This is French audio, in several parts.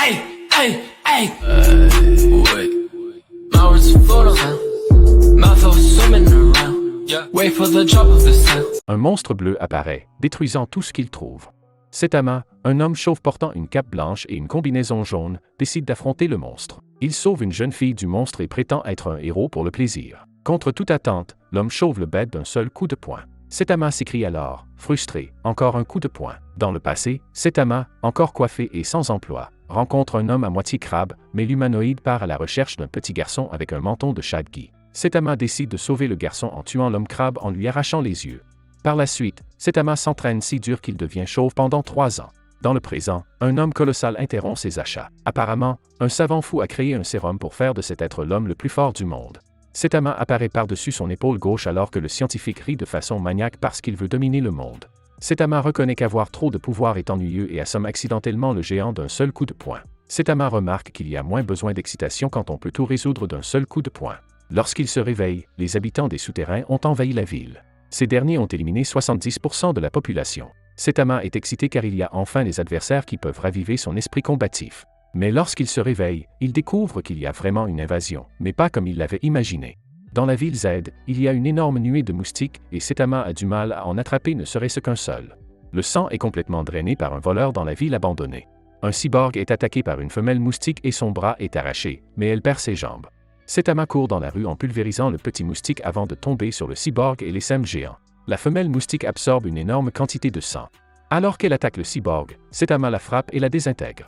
Hey, hey, hey. Wait. My words are full of hell. My thoughts swimming around. Yeah. Wait for the drop of the sun. Un monstre bleu apparaît, détruisant tout ce qu'il trouve. Saitama, un homme chauve portant une cape blanche et une combinaison jaune, décide d'affronter le monstre. Il sauve une jeune fille du monstre et prétend être un héros pour le plaisir. Contre toute attente, l'homme chauve le bête d'un seul coup de poing. Saitama s'écrie alors, frustré, encore un coup de poing. Dans le passé, Saitama, encore coiffé et sans emploi, rencontre un homme à moitié crabe, mais l'humanoïde part à la recherche d'un petit garçon avec un menton de Shadgi. Saitama décide de sauver le garçon en tuant l'homme crabe en lui arrachant les yeux. Par la suite, Saitama s'entraîne si dur qu'il devient chauve pendant 3 ans. Dans le présent, un homme colossal interrompt ses achats. Apparemment, un savant fou a créé un sérum pour faire de cet être l'homme le plus fort du monde. Saitama apparaît par-dessus son épaule gauche alors que le scientifique rit de façon maniaque parce qu'il veut dominer le monde. Saitama reconnaît qu'avoir trop de pouvoir est ennuyeux et assomme accidentellement le géant d'un seul coup de poing. Saitama remarque qu'il y a moins besoin d'excitation quand on peut tout résoudre d'un seul coup de poing. Lorsqu'il se réveille, les habitants des souterrains ont envahi la ville. Ces derniers ont éliminé 70% de la population. Saitama est excité car il y a enfin des adversaires qui peuvent raviver son esprit combatif. Mais lorsqu'il se réveille, il découvre qu'il y a vraiment une invasion, mais pas comme il l'avait imaginé. Dans la ville Z, il y a une énorme nuée de moustiques et Saitama a du mal à en attraper ne serait-ce qu'un seul. Le sang est complètement drainé par un voleur dans la ville abandonnée. Un cyborg est attaqué par une femelle moustique et son bras est arraché, mais elle perd ses jambes. Saitama court dans la rue en pulvérisant le petit moustique avant de tomber sur le cyborg et l'essaime géant. La femelle moustique absorbe une énorme quantité de sang. Alors qu'elle attaque le cyborg, Saitama la frappe et la désintègre.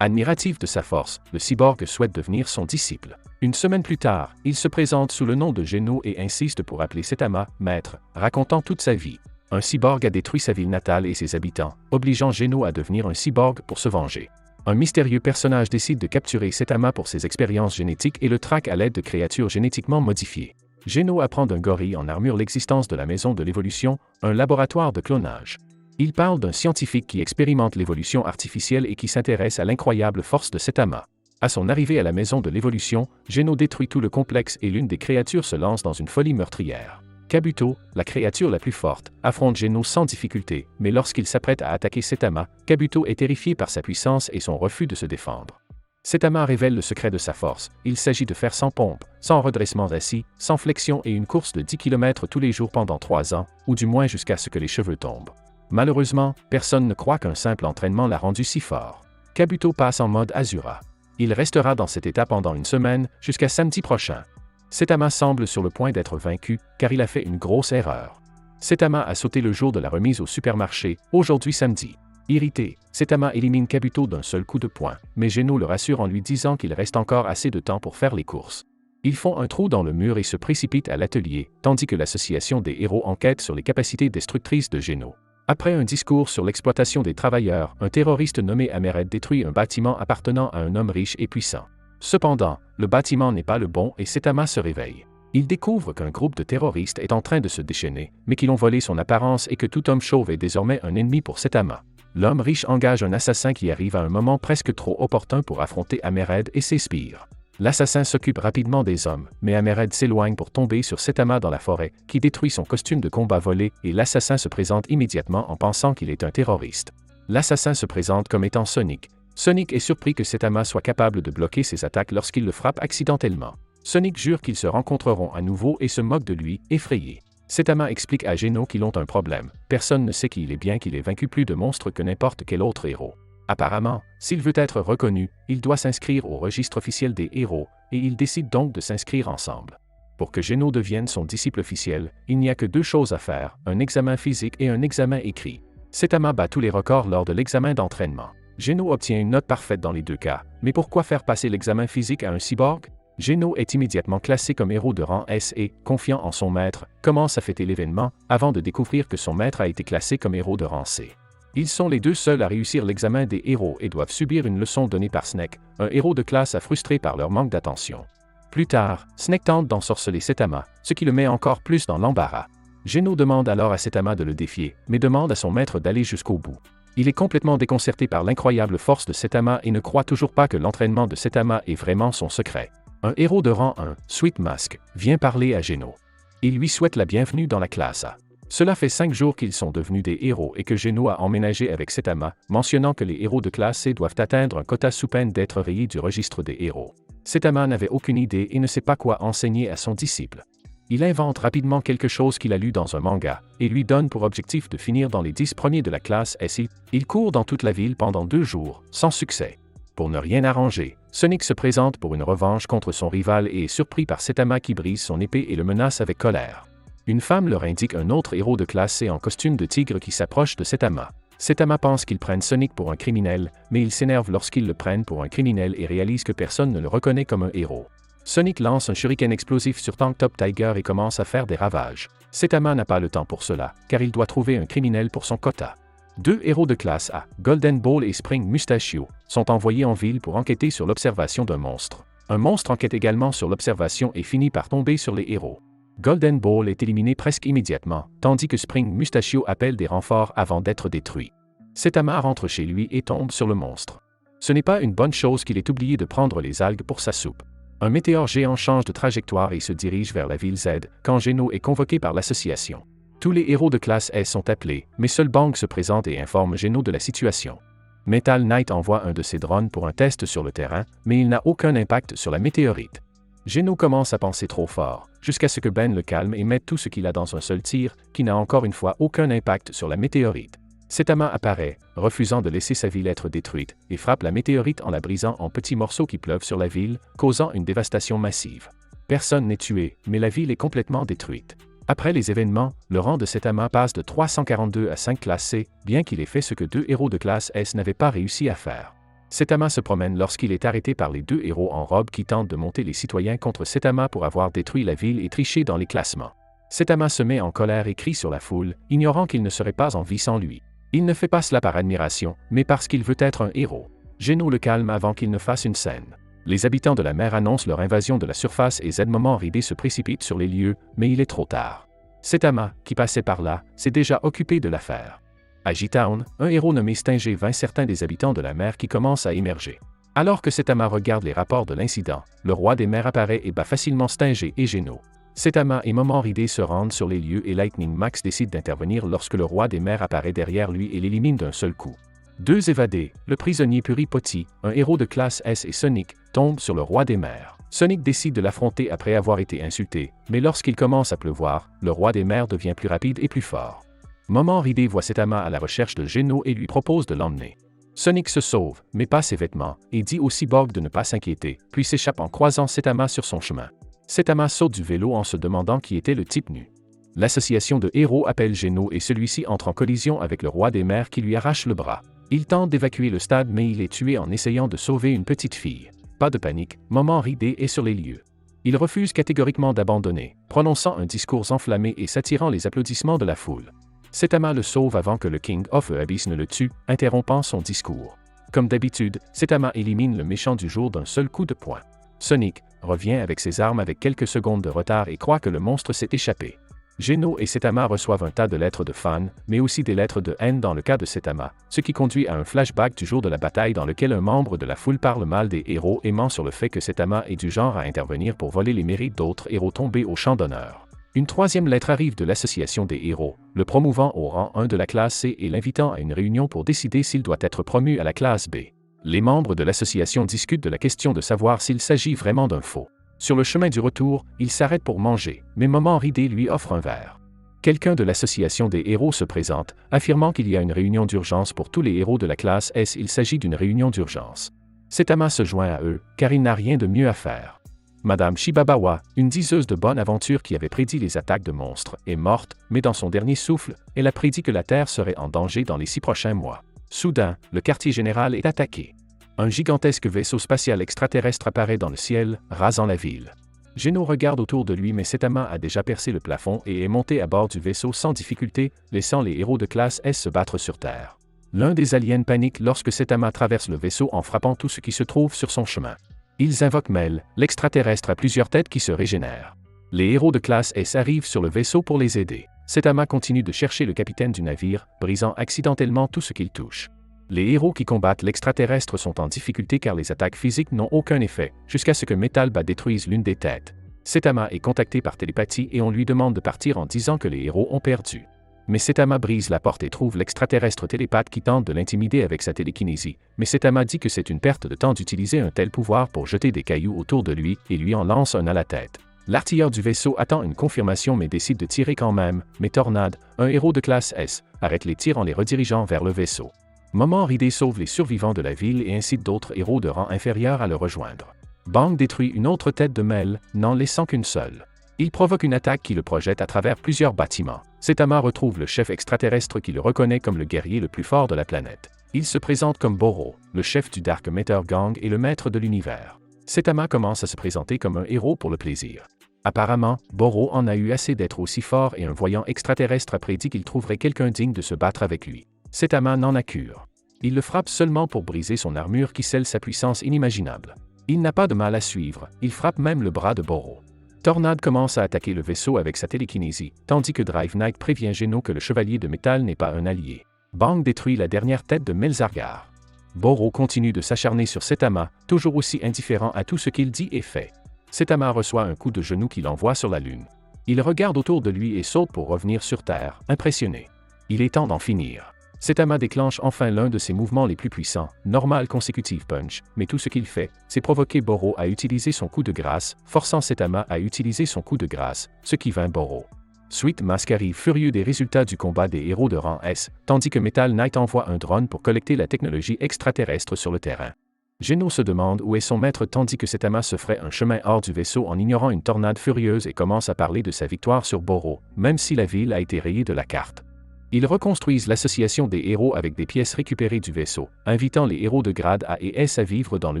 Admiratif de sa force, le cyborg souhaite devenir son disciple. Une semaine plus tard, il se présente sous le nom de Geno et insiste pour appeler Saitama « maître », racontant toute sa vie. Un cyborg a détruit sa ville natale et ses habitants, obligeant Geno à devenir un cyborg pour se venger. Un mystérieux personnage décide de capturer Saitama pour ses expériences génétiques et le traque à l'aide de créatures génétiquement modifiées. Geno apprend d'un gorille en armure l'existence de la Maison de l'Évolution, un laboratoire de clonage. Il parle d'un scientifique qui expérimente l'évolution artificielle et qui s'intéresse à l'incroyable force de Saitama. À son arrivée à la Maison de l'Évolution, Geno détruit tout le complexe et l'une des créatures se lance dans une folie meurtrière. Kabuto, la créature la plus forte, affronte Geno sans difficulté, mais lorsqu'il s'apprête à attaquer Saitama, Kabuto est terrifié par sa puissance et son refus de se défendre. Saitama révèle le secret de sa force, il s'agit de faire sans pompe, sans redressement d'assis, sans flexion et une course de 10 km tous les jours pendant 3 ans, ou du moins jusqu'à ce que les cheveux tombent. Malheureusement, personne ne croit qu'un simple entraînement l'a rendu si fort. Kabuto passe en mode Azura. Il restera dans cet état pendant une semaine, jusqu'à samedi prochain. Saitama semble sur le point d'être vaincu, car il a fait une grosse erreur. Saitama a sauté le jour de la remise au supermarché, aujourd'hui samedi. Irrité, Saitama élimine Kabuto d'un seul coup de poing, mais Geno le rassure en lui disant qu'il reste encore assez de temps pour faire les courses. Ils font un trou dans le mur et se précipitent à l'atelier, tandis que l'association des héros enquête sur les capacités destructrices de Geno. Après un discours sur l'exploitation des travailleurs, un terroriste nommé Amered détruit un bâtiment appartenant à un homme riche et puissant. Cependant, le bâtiment n'est pas le bon et Saitama se réveille. Il découvre qu'un groupe de terroristes est en train de se déchaîner, mais qu'ils ont volé son apparence et que tout homme chauve est désormais un ennemi pour Saitama. L'homme riche engage un assassin qui arrive à un moment presque trop opportun pour affronter Amered et ses sbires. L'assassin s'occupe rapidement des hommes, mais Amered s'éloigne pour tomber sur Saitama dans la forêt, qui détruit son costume de combat volé et l'assassin se présente immédiatement en pensant qu'il est un terroriste. L'assassin se présente comme étant Sonic. Sonic est surpris que Saitama soit capable de bloquer ses attaques lorsqu'il le frappe accidentellement. Sonic jure qu'ils se rencontreront à nouveau et se moque de lui, effrayé. Saitama explique à Geno qu'ils ont un problème. Personne ne sait qui il est bien qu'il ait vaincu plus de monstres que n'importe quel autre héros. Apparemment, s'il veut être reconnu, il doit s'inscrire au registre officiel des héros, et ils décident donc de s'inscrire ensemble. Pour que Geno devienne son disciple officiel, il n'y a que 2 choses à faire, un examen physique et un examen écrit. Saitama bat tous les records lors de l'examen d'entraînement. Geno obtient une note parfaite dans les 2 cas, mais pourquoi faire passer l'examen physique à un cyborg? Geno est immédiatement classé comme héros de rang S et, confiant en son maître, commence à fêter l'événement, avant de découvrir que son maître a été classé comme héros de rang C. Ils sont les 2 seuls à réussir l'examen des héros et doivent subir une leçon donnée par Snake, un héros de classe frustré par leur manque d'attention. Plus tard, Snake tente d'ensorceler Saitama, ce qui le met encore plus dans l'embarras. Geno demande alors à Saitama de le défier, mais demande à son maître d'aller jusqu'au bout. Il est complètement déconcerté par l'incroyable force de Saitama et ne croit toujours pas que l'entraînement de Saitama est vraiment son secret. Un héros de rang 1, Sweet Mask, vient parler à Geno. Il lui souhaite la bienvenue dans la classe A. Cela fait 5 jours qu'ils sont devenus des héros et que Geno a emménagé avec Saitama, mentionnant que les héros de classe C doivent atteindre un quota sous peine d'être rayés du registre des héros. Saitama n'avait aucune idée et ne sait pas quoi enseigner à son disciple. Il invente rapidement quelque chose qu'il a lu dans un manga, et lui donne pour objectif de finir dans les 10 premiers de la classe S. Il court dans toute la ville pendant 2 jours, sans succès. Pour ne rien arranger, Sonic se présente pour une revanche contre son rival et est surpris par Saitama qui brise son épée et le menace avec colère. Une femme leur indique un autre héros de classe C en costume de tigre qui s'approche de Saitama. Saitama pense qu'ils prennent Sonic pour un criminel, mais il s'énerve lorsqu'ils le prennent pour un criminel et réalise que personne ne le reconnaît comme un héros. Sonic lance un shuriken explosif sur Tank Top Tiger et commence à faire des ravages. Saitama n'a pas le temps pour cela, car il doit trouver un criminel pour son quota. 2 héros de classe A, Golden Ball et Spring Mustachio, sont envoyés en ville pour enquêter sur l'observation d'un monstre. Un monstre enquête également sur l'observation et finit par tomber sur les héros. Golden Ball est éliminé presque immédiatement, tandis que Spring Mustachio appelle des renforts avant d'être détruit. Saitama rentre chez lui et tombe sur le monstre. Ce n'est pas une bonne chose qu'il ait oublié de prendre les algues pour sa soupe. Un météore géant change de trajectoire et se dirige vers la ville Z, quand Geno est convoqué par l'association. Tous les héros de classe S sont appelés, mais seul Bang se présente et informe Geno de la situation. Metal Knight envoie un de ses drones pour un test sur le terrain, mais il n'a aucun impact sur la météorite. Geno commence à penser trop fort, jusqu'à ce que Ben le calme et mette tout ce qu'il a dans un seul tir, qui n'a encore une fois aucun impact sur la météorite. Saitama apparaît, refusant de laisser sa ville être détruite, et frappe la météorite en la brisant en petits morceaux qui pleuvent sur la ville, causant une dévastation massive. Personne n'est tué, mais la ville est complètement détruite. Après les événements, le rang de Saitama passe de 342 à 5 classe C, bien qu'il ait fait ce que 2 héros de classe S n'avaient pas réussi à faire. Saitama se promène lorsqu'il est arrêté par les 2 héros en robe qui tentent de monter les citoyens contre Saitama pour avoir détruit la ville et triché dans les classements. Saitama se met en colère et crie sur la foule, ignorant qu'il ne serait pas en vie sans lui. Il ne fait pas cela par admiration, mais parce qu'il veut être un héros. Geno le calme avant qu'il ne fasse une scène. Les habitants de la mer annoncent leur invasion de la surface et Z-Moment Ridé se précipite sur les lieux, mais il est trop tard. Saitama, qui passait par là, s'est déjà occupé de l'affaire. À J-Town, un héros nommé Stinger vainc certains des habitants de la mer qui commencent à émerger. Alors que Saitama regarde les rapports de l'incident, le roi des mers apparaît et bat facilement Stinger et Geno. Saitama et Moment Ridé se rendent sur les lieux et Lightning Max décide d'intervenir lorsque le roi des mers apparaît derrière lui et l'élimine d'un seul coup. 2 évadés, le prisonnier Puripoti, un héros de classe S et Sonic, tombent sur le roi des mers. Sonic décide de l'affronter après avoir été insulté, mais lorsqu'il commence à pleuvoir, le roi des mers devient plus rapide et plus fort. Moment Ridé voit Saitama à la recherche de Geno et lui propose de l'emmener. Sonic se sauve, mais pas ses vêtements, et dit au cyborg de ne pas s'inquiéter, puis s'échappe en croisant Saitama sur son chemin. Saitama saute du vélo en se demandant qui était le type nu. L'association de héros appelle Geno et celui-ci entre en collision avec le roi des mers qui lui arrache le bras. Il tente d'évacuer le stade mais il est tué en essayant de sauver une petite fille. Pas de panique, Moment Ridé est sur les lieux. Il refuse catégoriquement d'abandonner, prononçant un discours enflammé et s'attirant les applaudissements de la foule. Saitama le sauve avant que le King of the Abyss ne le tue, interrompant son discours. Comme d'habitude, Saitama élimine le méchant du jour d'un seul coup de poing. Sonic revient avec ses armes avec quelques secondes de retard et croit que le monstre s'est échappé. Geno et Saitama reçoivent un tas de lettres de fans, mais aussi des lettres de haine dans le cas de Saitama, ce qui conduit à un flashback du jour de la bataille dans lequel un membre de la foule parle mal des héros et ment sur le fait que Saitama est du genre à intervenir pour voler les mérites d'autres héros tombés au champ d'honneur. Une 3e lettre arrive de l'association des héros, le promouvant au rang 1 de la classe C et l'invitant à une réunion pour décider s'il doit être promu à la classe B. Les membres de l'association discutent de la question de savoir s'il s'agit vraiment d'un faux. Sur le chemin du retour, il s'arrête pour manger, mais Moment Ridé lui offre un verre. Quelqu'un de l'association des héros se présente, affirmant qu'il y a une réunion d'urgence pour tous les héros de la classe S. Il s'agit d'une réunion d'urgence. Saitama se joint à eux, car il n'a rien de mieux à faire. Madame Shibabawa, une diseuse de bonne aventure qui avait prédit les attaques de monstres, est morte, mais dans son dernier souffle, elle a prédit que la Terre serait en danger dans les 6 prochains mois. Soudain, le quartier général est attaqué. Un gigantesque vaisseau spatial extraterrestre apparaît dans le ciel, rasant la ville. Geno regarde autour de lui mais Saitama a déjà percé le plafond et est monté à bord du vaisseau sans difficulté, laissant les héros de classe S se battre sur Terre. L'un des aliens panique lorsque Saitama traverse le vaisseau en frappant tout ce qui se trouve sur son chemin. Ils invoquent Mel, l'extraterrestre à plusieurs têtes qui se régénèrent. Les héros de classe S arrivent sur le vaisseau pour les aider. Saitama continue de chercher le capitaine du navire, brisant accidentellement tout ce qu'il touche. Les héros qui combattent l'extraterrestre sont en difficulté car les attaques physiques n'ont aucun effet, jusqu'à ce que Metal Bat détruise l'une des têtes. Saitama est contacté par télépathie et on lui demande de partir en disant que les héros ont perdu. Mais Saitama brise la porte et trouve l'extraterrestre télépathe qui tente de l'intimider avec sa télékinésie. Mais Saitama dit que c'est une perte de temps d'utiliser un tel pouvoir pour jeter des cailloux autour de lui et lui en lance un à la tête. L'artilleur du vaisseau attend une confirmation mais décide de tirer quand même, mais Tornade, un héros de classe S, arrête les tirs en les redirigeant vers le vaisseau. Moment Ridé sauve les survivants de la ville et incite d'autres héros de rang inférieur à le rejoindre. Bang détruit une autre tête de Mel, n'en laissant qu'une seule. Il provoque une attaque qui le projette à travers plusieurs bâtiments. Saitama retrouve le chef extraterrestre qui le reconnaît comme le guerrier le plus fort de la planète. Il se présente comme Boro, le chef du Dark Matter Gang et le maître de l'univers. Saitama commence à se présenter comme un héros pour le plaisir. Apparemment, Boro en a eu assez d'être aussi fort et un voyant extraterrestre a prédit qu'il trouverait quelqu'un digne de se battre avec lui. Saitama n'en a cure. Il le frappe seulement pour briser son armure qui scelle sa puissance inimaginable. Il n'a pas de mal à suivre, il frappe même le bras de Boro. Tornade commence à attaquer le vaisseau avec sa télékinésie, tandis que Drive Knight prévient Geno que le chevalier de métal n'est pas un allié. Bang détruit la dernière tête de Melzargar. Boro continue de s'acharner sur Saitama, toujours aussi indifférent à tout ce qu'il dit et fait. Saitama reçoit un coup de genou qui l'envoie sur la Lune. Il regarde autour de lui et saute pour revenir sur Terre, impressionné. Il est temps d'en finir. Saitama déclenche enfin l'un de ses mouvements les plus puissants, Normal Consecutive Punch, mais tout ce qu'il fait, c'est provoquer Boro à utiliser son coup de grâce, forçant Saitama à utiliser son coup de grâce, ce qui vainc Boro. Sweet Mask arrive furieux des résultats du combat des héros de rang S, tandis que Metal Knight envoie un drone pour collecter la technologie extraterrestre sur le terrain. Geno se demande où est son maître tandis que Saitama se ferait un chemin hors du vaisseau en ignorant une tornade furieuse et commence à parler de sa victoire sur Boro, même si la ville a été rayée de la carte. Ils reconstruisent l'association des héros avec des pièces récupérées du vaisseau, invitant les héros de grade A et S à vivre dans le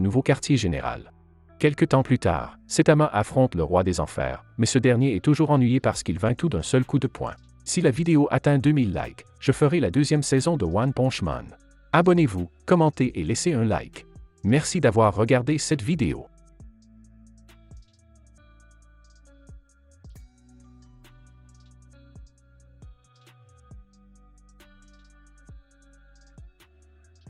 nouveau quartier général. Quelque temps plus tard, Saitama affronte le roi des enfers, mais ce dernier est toujours ennuyé parce qu'il vainc tout d'un seul coup de poing. Si la vidéo atteint 2000 likes, je ferai la deuxième saison de One Punch Man. Abonnez-vous, commentez et laissez un like. Merci d'avoir regardé cette vidéo.